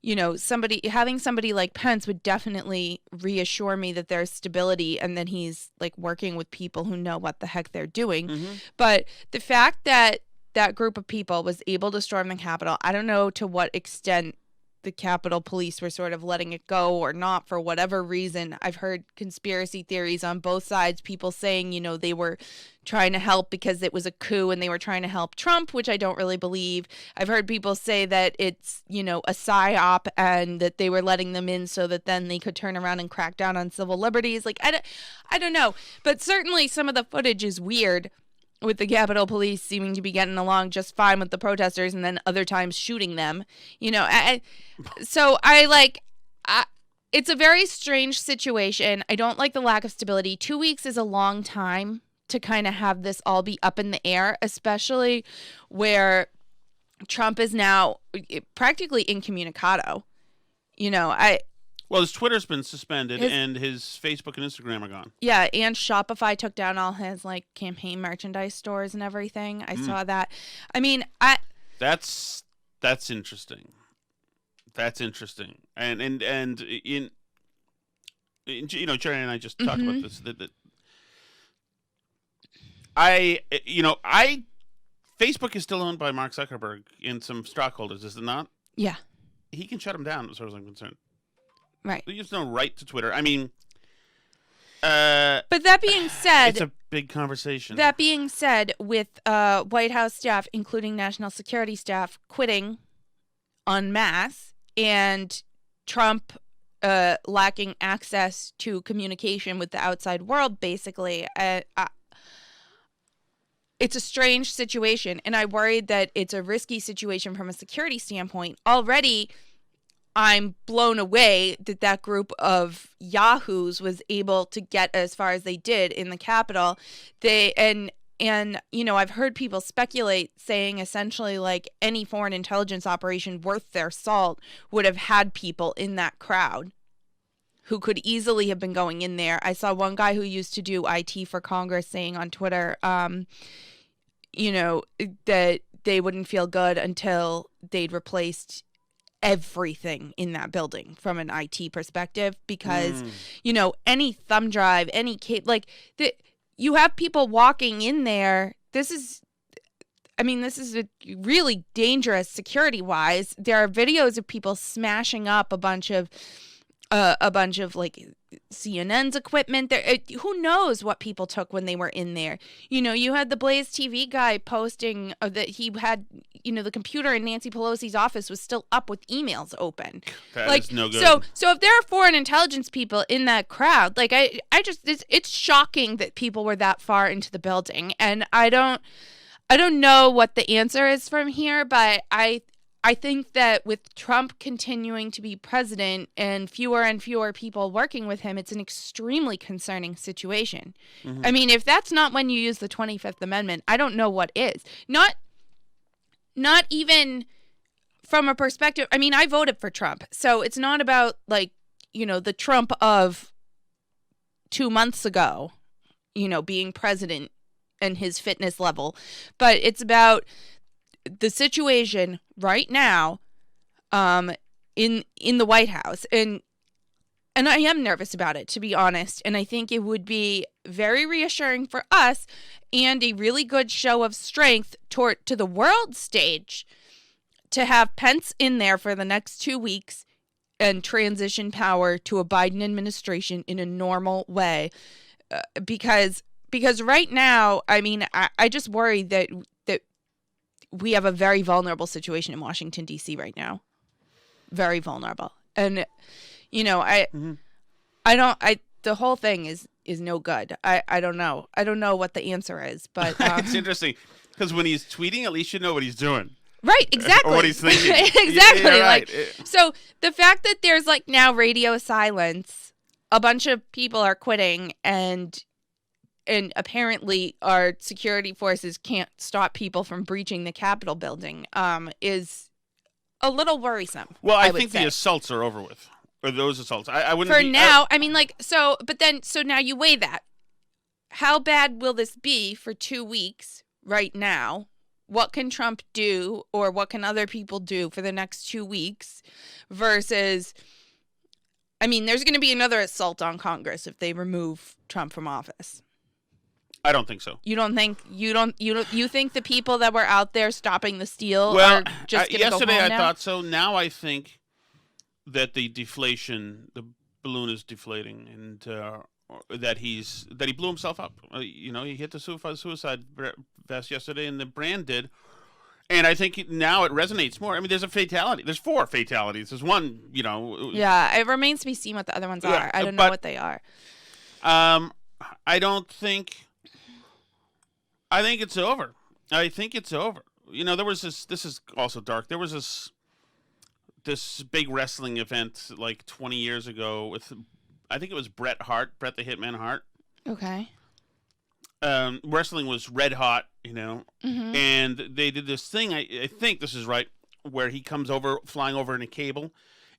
having somebody like Pence would definitely reassure me that there's stability and that he's like working with people who know what the heck they're doing. Mm-hmm. But the fact that that group of people was able to storm the Capitol, I don't know to what extent the Capitol Police were sort of letting it go or not for whatever reason. I've heard conspiracy theories on both sides, people saying, they were trying to help because it was a coup and they were trying to help Trump, which I don't really believe. I've heard people say that it's, a psyop and that they were letting them in so that then they could turn around and crack down on civil liberties. Like, I don't know. But certainly some of the footage is weird, with the Capitol Police seeming to be getting along just fine with the protesters and then other times shooting them, it's a very strange situation. I don't like the lack of stability. 2 weeks is a long time to kind of have this all be up in the air, especially where Trump is now practically incommunicado. Well, his Twitter's been suspended and his Facebook and Instagram are gone. Yeah, and Shopify took down all his campaign merchandise stores and everything. I saw that. I mean, That's interesting. That's interesting. And Jerry and I just talked about this. That Facebook is still owned by Mark Zuckerberg and some stockholders, is it not? Yeah. He can shut him down, as far as I'm concerned. Right. He has no right to Twitter. I mean, but that being said, it's a big conversation. That being said, with White House staff, including national security staff, quitting en masse, and Trump lacking access to communication with the outside world, basically, it's a strange situation, and I worried that it's a risky situation from a security standpoint. Already, I'm blown away that group of yahoos was able to get as far as they did in the Capitol. I've heard people speculate, saying essentially like any foreign intelligence operation worth their salt would have had people in that crowd who could easily have been going in there. I saw one guy who used to do IT for Congress saying on Twitter, that they wouldn't feel good until they'd replaced everything in that building from an IT perspective, because any thumb drive, any you have people walking in there. This is really dangerous security wise. There are videos of people smashing up a bunch of CNN's equipment. Who knows what people took when they were in there? You had the Blaze TV guy posting that he had, the computer in Nancy Pelosi's office was still up with emails open. That is no good. So if there are foreign intelligence people in that crowd, it's shocking that people were that far into the building, and I I don't know what the answer is from here, but I think that with Trump continuing to be president and fewer people working with him, it's an extremely concerning situation. Mm-hmm. I mean, if that's not when you use the 25th Amendment, I don't know what is. Not even from a perspective. I mean, I voted for Trump, so it's not about like, the Trump of 2 months ago, being president and his fitness level, but it's about the situation right now in the White House, and I am nervous about it, to be honest, and I think it would be very reassuring for us and a really good show of strength to the world stage to have Pence in there for the next 2 weeks and transition power to a Biden administration in a normal way, because right now, I mean, I just worry that we have a very vulnerable situation in Washington, D.C. right now. Very vulnerable. And, the whole thing is no good. I don't know. I don't know what the answer is, but. It's interesting because when he's tweeting, at least you know what he's doing. Right, exactly. Or what he's thinking. Exactly. Yeah, right. So the fact that there's like now radio silence, a bunch of people are quitting, and apparently our security forces can't stop people from breaching the Capitol building, is a little worrisome. Well, I think the assaults are over with. Or those assaults. I wouldn't for now. I mean, so now you weigh that. How bad will this be for 2 weeks right now? What can Trump do, or what can other people do for the next 2 weeks versus, I mean, there's going to be another assault on Congress if they remove Trump from office. I don't think so. You think the people that were out there stopping the steal are just going to go home now? Yesterday I thought so. Now I think that the balloon is deflating, and that he blew himself up. He hit the suicide vest yesterday, and the brand did. And I think now it resonates more. I mean, there's a fatality. There's 4 fatalities. There's one, Yeah, it remains to be seen what the other ones are. I don't know what they are. I don't think. I think it's over. There was this is also dark. There was this big wrestling event like 20 years ago with, I think it was Bret the Hitman Hart. Okay. Wrestling was red hot, mm-hmm. and they did this thing, I think this is right, where he comes flying over in a cable,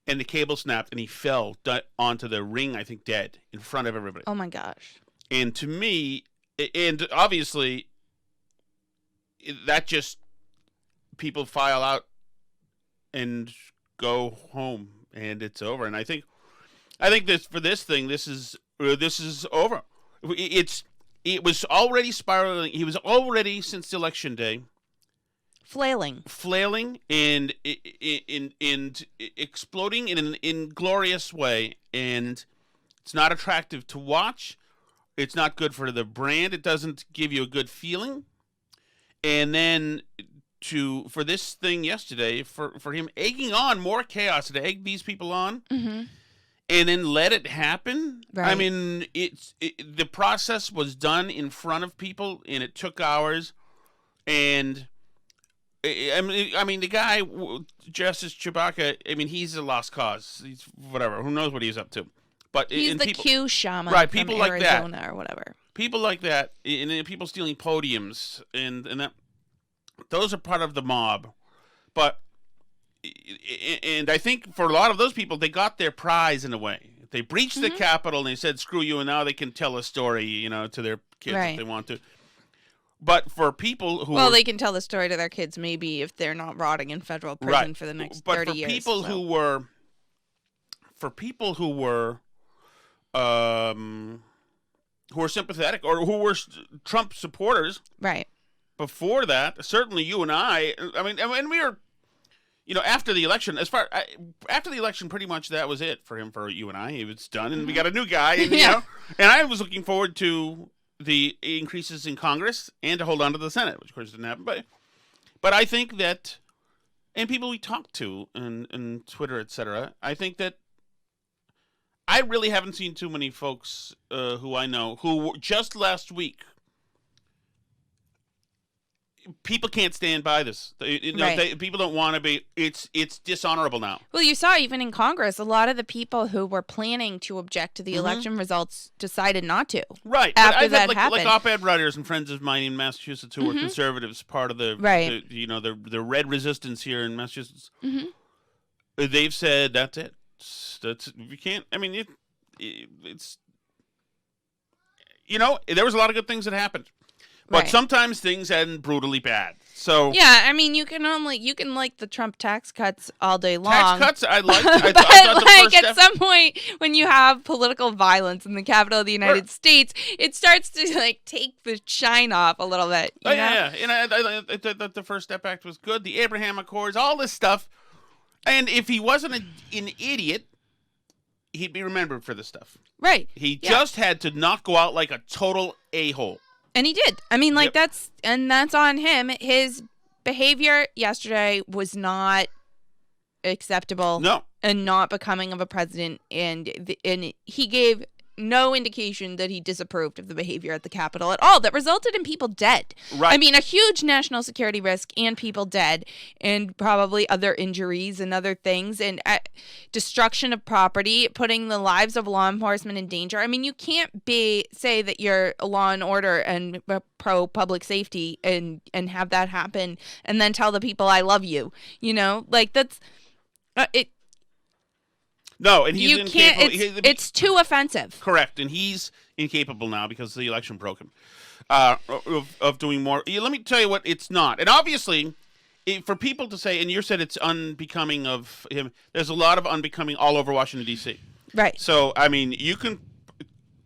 and the cable snapped, and he fell onto the ring, I think dead, in front of everybody. Oh my gosh. And to me, and obviously, that just, people file out and go home, and it's over. And I think this is over. It was already spiraling. He was already, since the election day, flailing and exploding in an inglorious way, and it's not attractive to watch. It's not good for the brand. It doesn't give you a good feeling. And then for this thing yesterday, for him egging on more chaos, to egg these people on, mm-hmm. and then let it happen. Right. I mean, the process was done in front of people, and it took hours. And I mean, the guy, Justice Chewbacca, I mean, he's a lost cause. He's whatever. Who knows what he's up to? But he's the Q shaman, right? From people Arizona like that, or whatever. People like that, and then people stealing podiums, and that. Those are part of the mob. But, and I think for a lot of those people, they got their prize in a way. They breached mm-hmm. the Capitol, and they said, "Screw you!" And now they can tell a story, to their kids if they want to. But for people who they can tell the story to their kids maybe if they're not rotting in federal prison for the next 30 years. For people who were sympathetic or who were Trump supporters, right? Before that, certainly you and I mean, and we were, after the election, after the election, pretty much that was it for him, for you and I. It was done, and we got a new guy, and, and I was looking forward to the increases in Congress and to hold on to the Senate, which of course didn't happen. But I think that, and people we talked to and Twitter, etc., I think that I really haven't seen too many folks who I know who just last week people can't stand by this. Right. People don't want to be. It's dishonorable now. Well, you saw even in Congress, a lot of the people who were planning to object to the election results decided not to. Right. After I've that had, happened. like op-ed writers and friends of mine in Massachusetts who were conservatives, part of the, Right. the red resistance here in Massachusetts. They've said that's it. That's you can't. I mean, it's there was a lot of good things that happened. But Right. sometimes things end brutally bad. So Yeah, I mean, you can like the Trump tax cuts all day long. tax cuts, I liked. I But thought the like first at step- some point, when you have political violence in the capital of the United States, it starts to like take the shine off a little bit. You know? yeah. And I thought the First Step Act was good. The Abraham Accords, all this stuff. And if he wasn't an idiot, he'd be remembered for this stuff. Right. He Yeah. just had to not go out like a total a-hole. And he did. I mean, like Yep. that's on him. His behavior yesterday was not acceptable. No. And not becoming of a president, and he gave no indication that he disapproved of the behavior at the Capitol at all that resulted in people dead. Right. I mean, a huge national security risk and people dead and probably other injuries and other things and destruction of property, putting the lives of law enforcement in danger. I mean, you can't say that you're a law and order and pro public safety and have that happen and then tell the people I love you. Like that's it. No, and he's You can't. incapable. It's too offensive. Correct, and he's incapable now because the election broke him of doing more. Let me tell you what it's not. And obviously, for people to say, and you said it's unbecoming of him, there's a lot of unbecoming all over Washington, D.C. Right. So, I mean, you can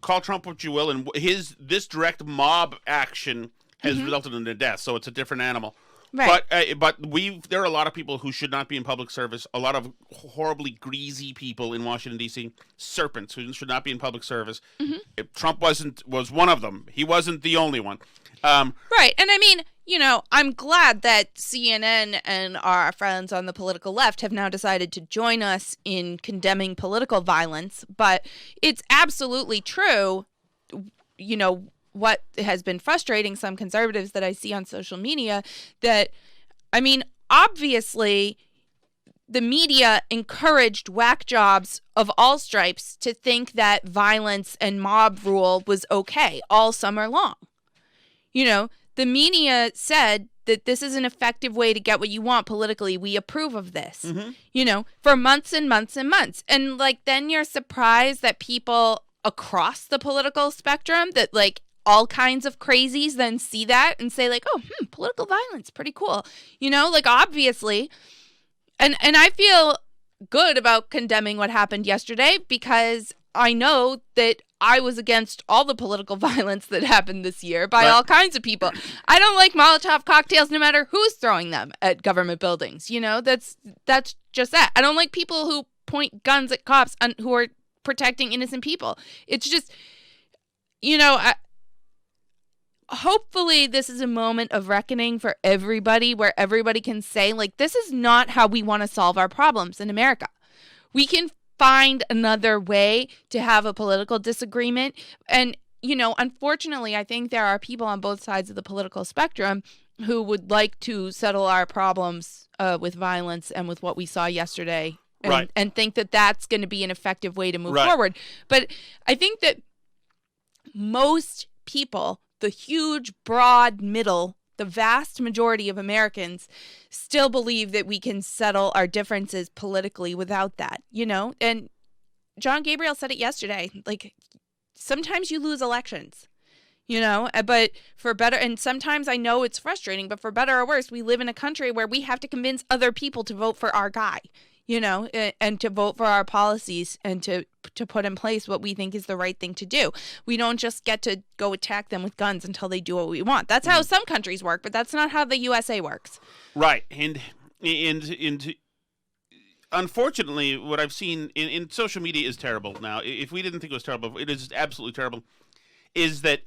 call Trump what you will, and this direct mob action has resulted in a death, so it's a different animal. Right. But there are a lot of people who should not be in public service. A lot of horribly greasy people in Washington D.C. Serpents who should not be in public service. If Trump was one of them. He wasn't the only one. Right. And I mean, I'm glad that CNN and our friends on the political left have now decided to join us in condemning political violence. But it's absolutely true, what has been frustrating some conservatives that I see on social media that, I mean, obviously the media encouraged whack jobs of all stripes to think that violence and mob rule was okay all summer long. The media said that this is an effective way to get what you want politically. We approve of this, for months and months and months. And then you're surprised that people across the political spectrum that all kinds of crazies then see that and say oh, political violence, pretty cool. Obviously. And I feel good about condemning what happened yesterday because I know that I was against all the political violence that happened this year by all kinds of people. I don't like Molotov cocktails no matter who's throwing them at government buildings. That's just that. I don't like people who point guns at cops who are protecting innocent people. It's just, hopefully this is a moment of reckoning for everybody where everybody can say, this is not how we want to solve our problems in America. We can find another way to have a political disagreement. And, unfortunately, I think there are people on both sides of the political spectrum who would like to settle our problems with violence and with what we saw yesterday and think that that's going to be an effective way to move forward. But I think that most people, the huge, broad middle, the vast majority of Americans still believe that we can settle our differences politically without that, And John Gabriel said it yesterday, sometimes you lose elections, but for better, and sometimes I know it's frustrating, but for better or worse, we live in a country where we have to convince other people to vote for our guy, and to vote for our policies and to put in place what we think is the right thing to do. We don't just get to go attack them with guns until they do what we want. That's how some countries work, but that's not how the USA works. Right. And unfortunately, what I've seen in social media is terrible now. If we didn't think it was terrible, it is absolutely terrible, is that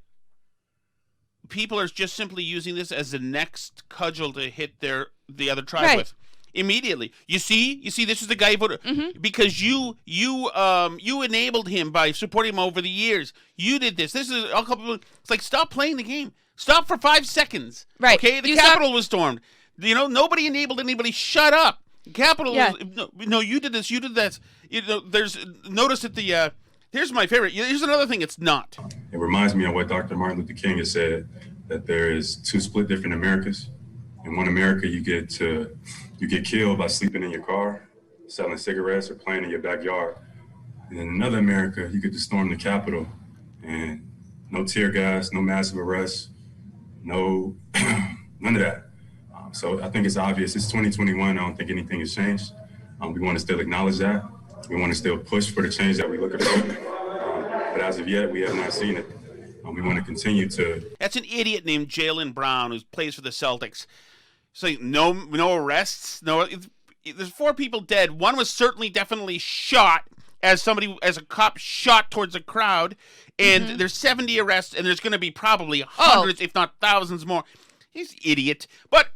people are just simply using this as the next cudgel to hit the other tribe with. immediately. You see, this is the guy who voted because you enabled him by supporting him over the years. You did this. This is a couple. It's like, stop playing the game. Stop for 5 seconds. Right. Okay. The Capitol was stormed. Nobody enabled anybody. Shut up. Capitol. Yeah. No. You did this. You did that. There's notice at the. Here's my favorite. Here's another thing. It's not. It reminds me of what Dr. Martin Luther King has said, that there is 2 split different Americas. In one America, you get killed by sleeping in your car, selling cigarettes, or playing in your backyard. And in another America, you get to storm the Capitol, and no tear gas, no massive arrests, no none of that. So I think it's obvious. It's 2021. I don't think anything has changed. We want to still acknowledge that. We want to still push for the change that we look at. But as of yet, we have not seen it. We want to continue to. That's an idiot named Jaylen Brown who plays for the Celtics. So no arrests. No, there's 4 people dead. One was definitely shot as a cop shot towards a crowd. And there's 70 arrests, and there's going to be probably hundreds, if not thousands more. He's an idiot. But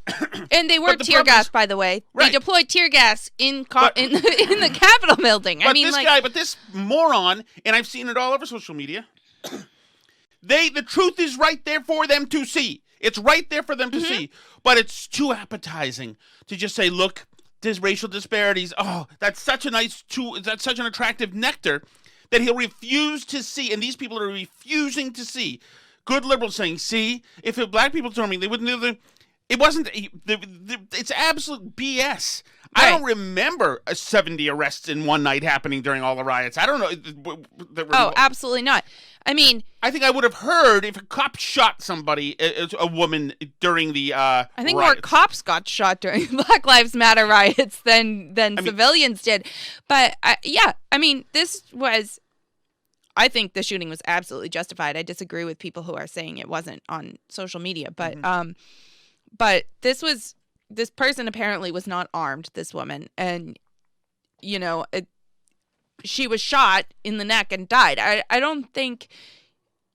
and they were tear gas, by the way. Right. They deployed tear gas in the Capitol building. But this moron, and I've seen it all over social media. The truth is right there for them to see. It's right there for them to see. But it's too appetizing to just say, look, there's racial disparities. Oh, that's such an attractive nectar that he'll refuse to see. And these people are refusing to see. Good liberals saying, see, if black people told me, they wouldn't do it wasn't, it's absolute BS. Right. I don't remember 70 arrests in one night happening during all the riots. I don't know. Absolutely not. I mean, I think I would have heard if a cop shot somebody, a woman, during the I think riots. more cops got shot during Black Lives Matter riots than civilians did. But, I think the shooting was absolutely justified. I disagree with people who are saying it wasn't on social media. But this person apparently was not armed, this woman. And, she was shot in the neck and died. I don't think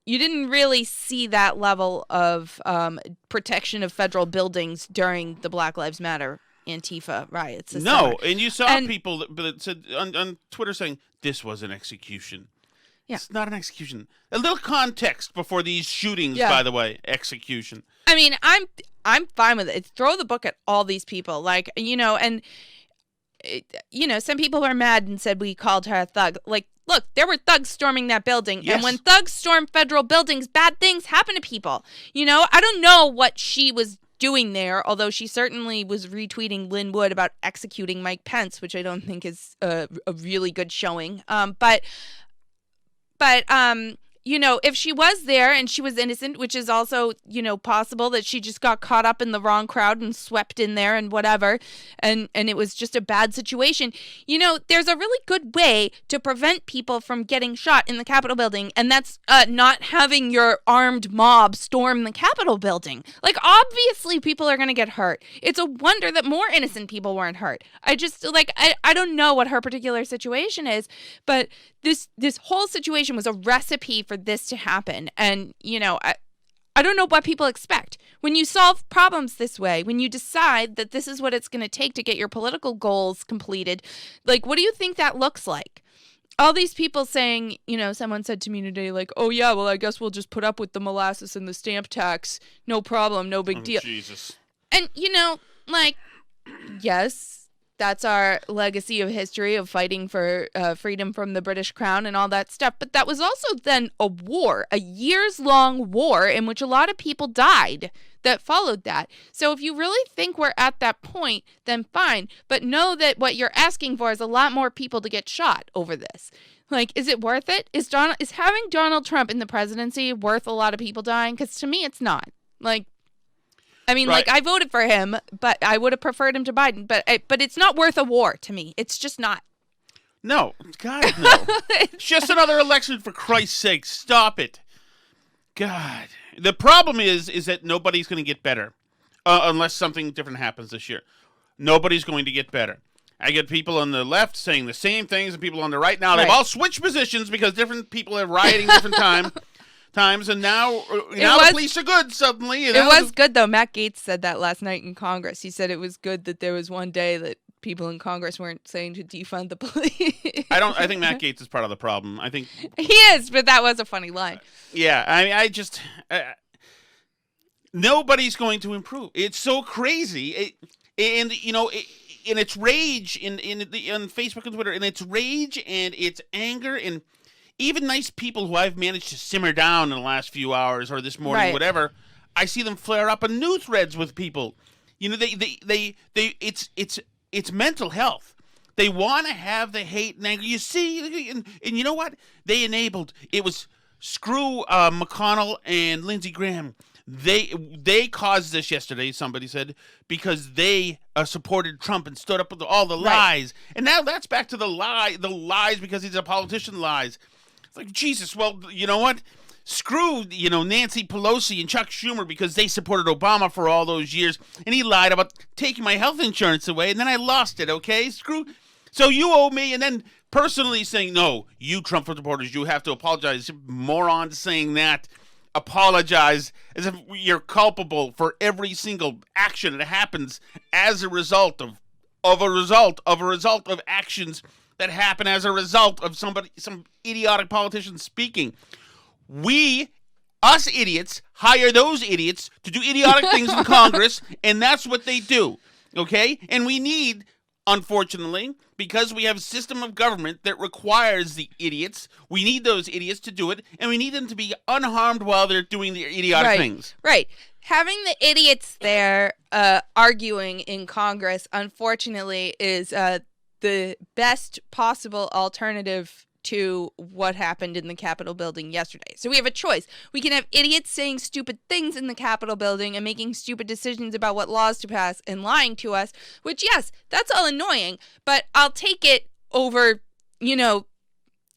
you didn't really see that level of protection of federal buildings during the Black Lives Matter Antifa riots. No, and you saw people that said on Twitter saying this was an execution. Yeah. It's not an execution. A little context before these shootings, by the way. Execution. I mean, I'm fine with it. Throw the book at all these people. Some people are mad and said we called her a thug. Like, look, there were thugs storming that building. Yes. And when thugs storm federal buildings, bad things happen to people. I don't know what she was doing there, although she certainly was retweeting Lynn Wood about executing Mike Pence, which I don't think is a really good showing. But if she was there and she was innocent, which is also, possible that she just got caught up in the wrong crowd and swept in there and whatever, and it was just a bad situation. There's a really good way to prevent people from getting shot in the Capitol building, and that's not having your armed mob storm the Capitol building. Like, obviously people are going to get hurt. It's a wonder that more innocent people weren't hurt. I don't know what her particular situation is, but this whole situation was a recipe for this to happen. And, I don't know what people expect. When you solve problems this way, when you decide that this is what it's going to take to get your political goals completed, like, what do you think that looks like? All these people saying, someone said to me today, like, oh, yeah, well, I guess we'll just put up with the molasses and the stamp tax. No problem. No big deal. Jesus. And, yes, that's our legacy of history of fighting for freedom from the British Crown and all that stuff. But that was also then a war, a years-long war in which a lot of people died that followed that. So if you really think we're at that point, then fine. But know that what you're asking for is a lot more people to get shot over this. Like, is it worth it? Is having Donald Trump in the presidency worth a lot of people dying? Because to me, it's not. Like, I mean, right. I voted for him, but I would have preferred him to Biden. But it's not worth a war to me. It's just not. No. God, no. It's just another election, for Christ's sake. Stop it. God. The problem is that nobody's going to get better unless something different happens this year. Nobody's going to get better. I get people on the left saying the same things and people on the right now. They've all switched positions because different people are rioting different time. times, and now the police are good suddenly. It was good, though. Matt Gaetz said that last night in Congress. He said it was good that there was one day that people in Congress weren't saying to defund the police. I think Matt Gaetz is part of the problem. I think he is, but that was a funny line. Yeah, I mean, nobody's going to improve. It's so crazy, and its rage on Facebook and Twitter, and its rage and its anger, and even nice people who I've managed to simmer down in the last few hours or this morning, right. whatever. I see them flare up on new threads with people. It's mental health. They want to have the hate and anger. You see, and you know what? They enabled. It was screw McConnell and Lindsey Graham. They caused this yesterday, somebody said, because they supported Trump and stood up with all the lies. And now that's back to the lies because he's a politician lies. It's like, Jesus, well, you know what? Screw, Nancy Pelosi and Chuck Schumer because they supported Obama for all those years, and he lied about taking my health insurance away, and then I lost it, okay? Screw. So you owe me, and then personally saying, no, you Trump supporters, you have to apologize. Morons saying that. Apologize as if you're culpable for every single action that happens as a result of actions that happen as a result of some idiotic politician speaking. Us idiots, hire those idiots to do idiotic things in Congress, and that's what they do, okay? And we need, unfortunately, because we have a system of government that requires the idiots, we need those idiots to do it, and we need them to be unharmed while they're doing their idiotic things. Right. Having the idiots there arguing in Congress, unfortunately, is the best possible alternative to what happened in the Capitol building yesterday. So we have a choice. We can have idiots saying stupid things in the Capitol building and making stupid decisions about what laws to pass and lying to us, which, yes, that's all annoying, but I'll take it over,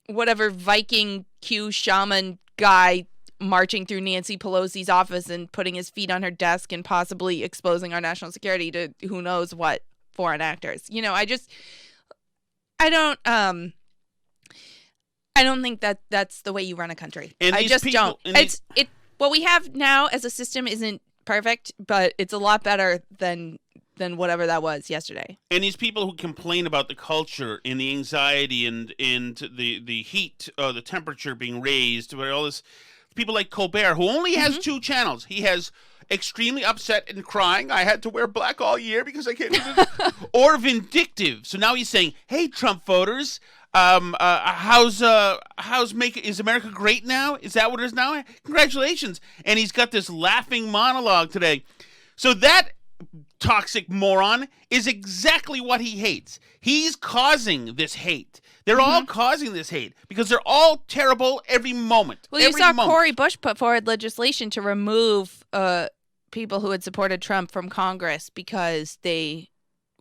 whatever Viking Q shaman guy marching through Nancy Pelosi's office and putting his feet on her desk and possibly exposing our national security to who knows what foreign actors. I don't think that's the way you run a country. And I just don't. What we have now as a system isn't perfect, but it's a lot better than whatever that was yesterday. And these people who complain about the culture and the anxiety and the heat, the temperature being raised, all this, people like Colbert, who only has two channels. He has extremely upset and crying, I had to wear black all year because I can't do this, or vindictive. So now he's saying, hey, Trump voters, is America great now? Is that what it is now? Congratulations. And he's got this laughing monologue today. So that toxic moron is exactly what he hates. He's causing this hate. They're all causing this hate because they're all terrible every moment. Well, you saw Cory Bush put forward legislation to remove people who had supported Trump from Congress because they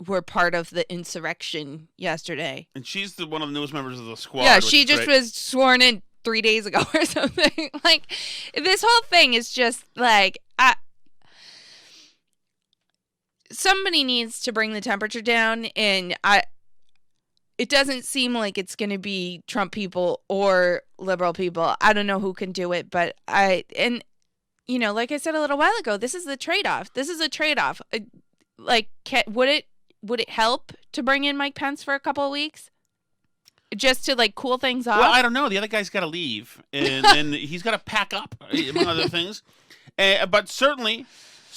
were part of the insurrection yesterday. And she's one of the newest members of the squad. Yeah, she just was sworn in 3 days ago or something. Like, this whole thing is just like, somebody needs to bring the temperature down, and it doesn't seem like it's going to be Trump people or liberal people. I don't know who can do it, but like I said a little while ago, this is the trade-off. This is a trade-off. Would it help to bring in Mike Pence for a couple of weeks? Just to, cool things off? Well, I don't know. The other guy's got to leave, and then he's got to pack up, among other things. But certainly,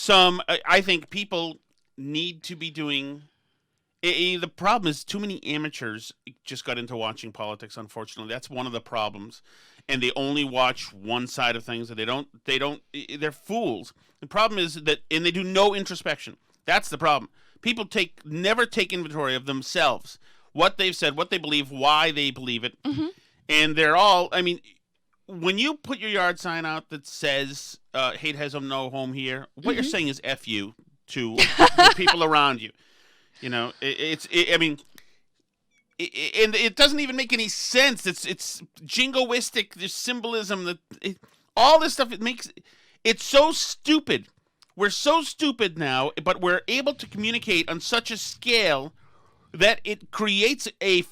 I think people need to be doing... The problem is too many amateurs just got into watching politics, unfortunately. That's one of the problems. And they only watch one side of things, and they're fools. The problem is that, and they do no introspection. That's the problem. People never take inventory of themselves, what they've said, what they believe, why they believe it. Mm-hmm. And they're all, when you put your yard sign out that says, hate has no home here, what you're saying is F you to the people around you. And it doesn't even make any sense. It's jingoistic. There's symbolism. All this stuff, it's so stupid. We're so stupid now, but we're able to communicate on such a scale that it creates a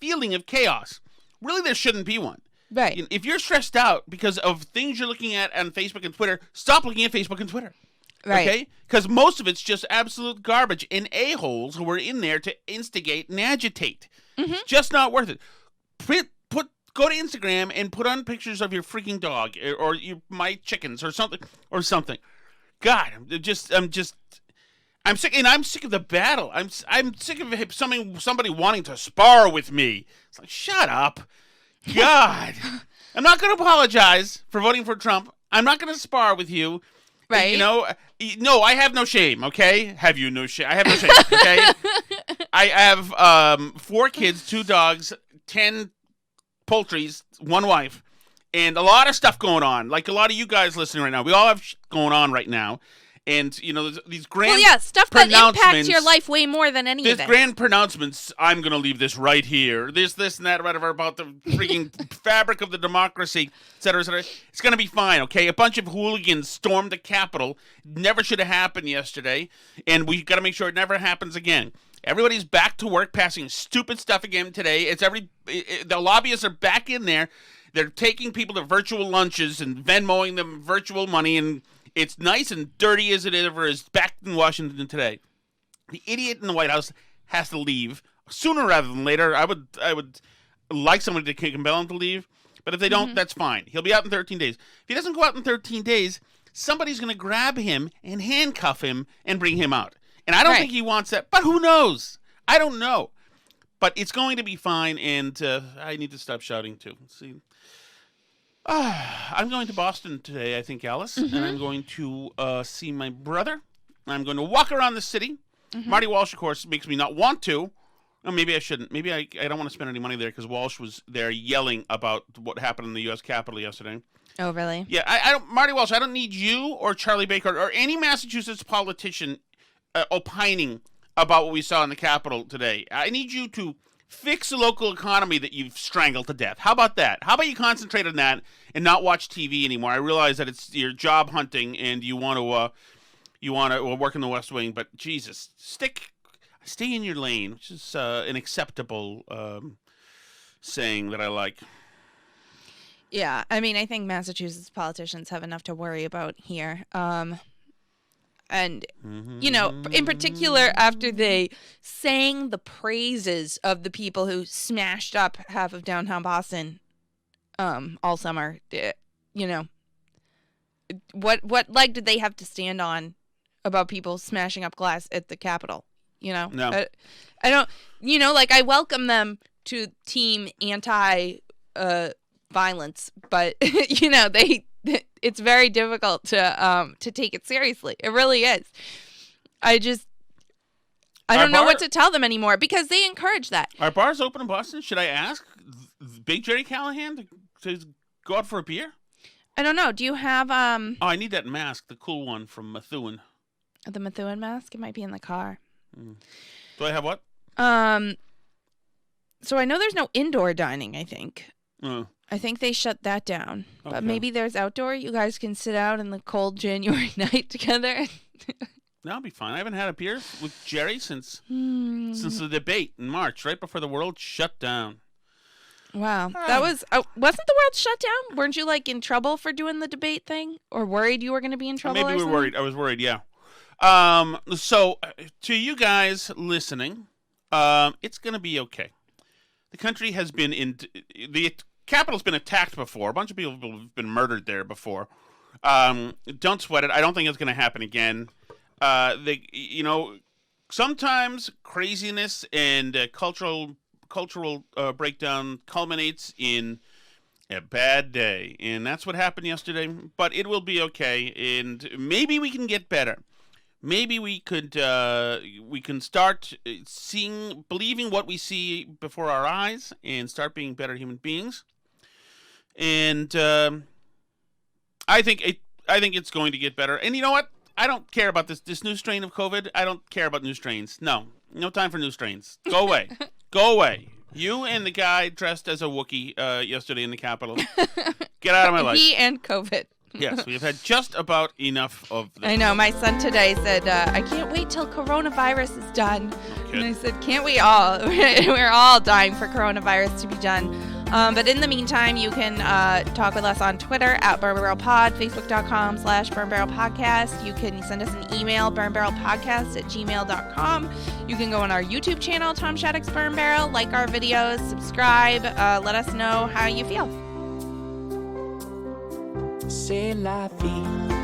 feeling of chaos. Really, there shouldn't be one. Right. If you're stressed out because of things you're looking at on Facebook and Twitter, stop looking at Facebook and Twitter. Right. Okay? Because most of it's just absolute garbage and a-holes who are in there to instigate and agitate. It's just not worth it. Go to Instagram and put on pictures of your freaking dog or my chickens or something. God, I'm sick, and I'm sick of the battle. I'm sick of somebody wanting to spar with me. It's like, shut up. God. I'm not going to apologize for voting for Trump. I'm not going to spar with you. Right. You know, no, I have no shame, okay? Have you no shame? I have no shame, okay? I have 4 kids, 2 dogs, 10 poultries, 1 wife, and a lot of stuff going on. Like a lot of you guys listening right now. We all have going on right now. And, you know, these grand stuff that impacts your life way more than any of it. There's grand pronouncements, I'm going to leave this right here. This and that, whatever, about the freaking fabric of the democracy, et cetera, et cetera. It's going to be fine, okay? A bunch of hooligans stormed the Capitol. Never should have happened yesterday. And we got to make sure it never happens again. Everybody's back to work, passing stupid stuff again today. The lobbyists are back in there. They're taking people to virtual lunches and Venmoing them virtual money, and it's nice and dirty as it ever is back in Washington today. The idiot in the White House has to leave sooner rather than later. I would like somebody to compel him to leave, but if they don't, that's fine. He'll be out in 13 days. If he doesn't go out in 13 days, somebody's going to grab him and handcuff him and bring him out. And I don't think he wants that, but who knows? I don't know. But it's going to be fine, and I need to stop shouting too. See. I'm going to Boston today, I think, Alice, and I'm going to see my brother. I'm going to walk around the city. Marty Walsh, of course, makes me not want to. Or maybe I shouldn't. Maybe I don't want to spend any money there because Walsh was there yelling about what happened in the U.S. Capitol yesterday. Oh, really? Yeah, I don't. Marty Walsh, I don't need you or Charlie Baker or any Massachusetts politician opining about what we saw in the Capitol today. I need you to fix the local economy that you've strangled to death. How about that? How about you concentrate on that and not watch TV anymore? I realize that it's your job hunting and you want to work in the West Wing, but Jesus, stay in your lane, which is an acceptable saying that I like. Yeah, I mean, I think Massachusetts politicians have enough to worry about here. And, you know, in particular, after they sang the praises of the people who smashed up half of downtown Boston all summer, you know, what leg did they have to stand on about people smashing up glass at the Capitol? You know? No. I don't, you know, like, I welcome them to team anti-violence, but, you know, it's very difficult to take it seriously. It really is. I don't know what to tell them anymore because they encourage that. Are bars open in Boston? Should I ask Big Gerry Callahan to go out for a beer? I don't know. Do you have Oh, I need that mask, the cool one from Methuen. the Methuen mask? It might be in the car. Do I have what? So I know there's no indoor dining, I think. Oh. I think they shut that down. Okay. But maybe there's outdoor. You guys can sit out in the cold January night together. That'll be fine. I haven't had a beer with Gerry since the debate in March, right before the world shut down. Wow. That was... wasn't the world shut down? Weren't you, like, in trouble for doing the debate thing? Or worried you were going to be in trouble Maybe or we were something? worried. I was worried, yeah. So, to you guys listening, it's going to be okay. The country has been the Capitol's been attacked before. A bunch of people have been murdered there before. Don't sweat it. I don't think it's going to happen again. Sometimes craziness and cultural breakdown culminates in a bad day, and that's what happened yesterday. But it will be okay, and maybe we can get better. Maybe we can start believing what we see before our eyes, and start being better human beings. And I think it's going to get better. And you know what? I don't care about this new strain of COVID. I don't care about new strains. No time for new strains. Go away. Go away. You and the guy dressed as a Wookiee yesterday in the Capitol. Get out of my life. He and COVID. Yes, we have had just about enough of this. I know. My son today said, I can't wait till coronavirus is done. Okay. And I said, can't we all? We're all dying for coronavirus to be done. But in the meantime, you can talk with us on Twitter at burnbarrelpod, facebook.com/burnbarrelpodcast. You can send us an email, burnbarrelpodcast@gmail.com. You can go on our YouTube channel, Tom Shattuck's Burn Barrel, like our videos, subscribe, let us know how you feel. C'est la vie.